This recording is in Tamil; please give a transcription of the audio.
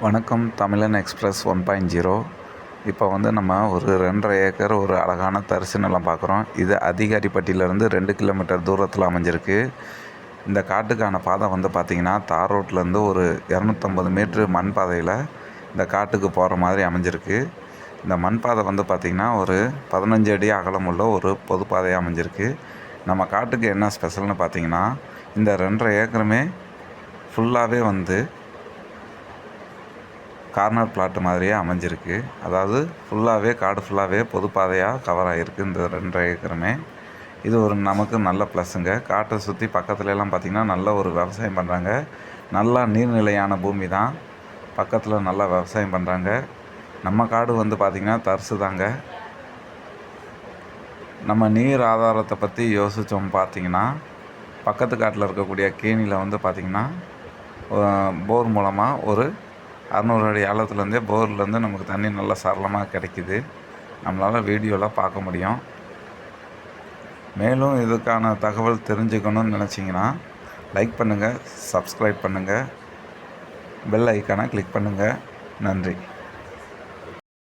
வணக்கம். தமிழன் எக்ஸ்பிரஸ் 1.0. இப்போ நம்ம ஒரு 2.5 ஏக்கர் ஒரு அழகான தரிசு நிலம் பார்க்குறோம். இது அதிகாரிப்பட்டியிலேருந்து 2 கிலோமீட்டர் தூரத்தில் அமைஞ்சிருக்கு. இந்த காட்டுக்கான பாதை பார்த்திங்கன்னா, தார் ரோட்லேருந்து ஒரு 250 மீட்ரு மண் பாதையில் இந்த காட்டுக்கு போகிற மாதிரி அமைஞ்சிருக்கு. இந்த மண் பாதை பார்த்திங்கன்னா, ஒரு 15 அடி அகலமுள்ள ஒரு பொது பாதையாக அமைஞ்சிருக்கு. நம்ம காட்டுக்கு என்ன ஸ்பெஷல்னு பார்த்திங்கன்னா, இந்த 2.5 ஏக்கருமே ஃபுல்லாகவே கார்னர் பிளாட்டு மாதிரியே அமைஞ்சிருக்கு. அதாவது ஃபுல்லாகவே காடு ஃபுல்லாகவே பொதுப்பாதையாக கவர் ஆகிருக்கு இந்த 2.5 ஏக்கருமே. இது ஒரு நமக்கு நல்ல ப்ளஸ்ஸுங்க. காட்டை சுற்றி பக்கத்துலலாம் பார்த்திங்கன்னா நல்ல ஒரு விவசாயம் பண்ணுறாங்க. நல்லா நீர்நிலையான பூமி தான். பக்கத்தில் நல்லா விவசாயம் பண்ணுறாங்க. நம்ம காடு பார்த்திங்கன்னா தரிசு தாங்க. நம்ம நீர் ஆதாரத்தை பற்றி யோசித்தோம் பார்த்திங்கன்னா, பக்கத்து காட்டில் இருக்கக்கூடிய கேணியில் பார்த்திங்கன்னா போர் மூலமாக ஒரு 600 அடி ஆழத்துலேருந்தே போர்லேருந்து நமக்கு தண்ணி நல்லா சரளமாக கிடைக்கிது. நம்மளால் வீடியோவில் பார்க்க முடியும். மேலும் இதுக்கான தகவல் தெரிஞ்சுக்கணும்னு நினச்சிங்கன்னா லைக் பண்ணுங்கள், சப்ஸ்கிரைப் பண்ணுங்கள், பெல் ஐக்கானை கிளிக் பண்ணுங்கள். நன்றி.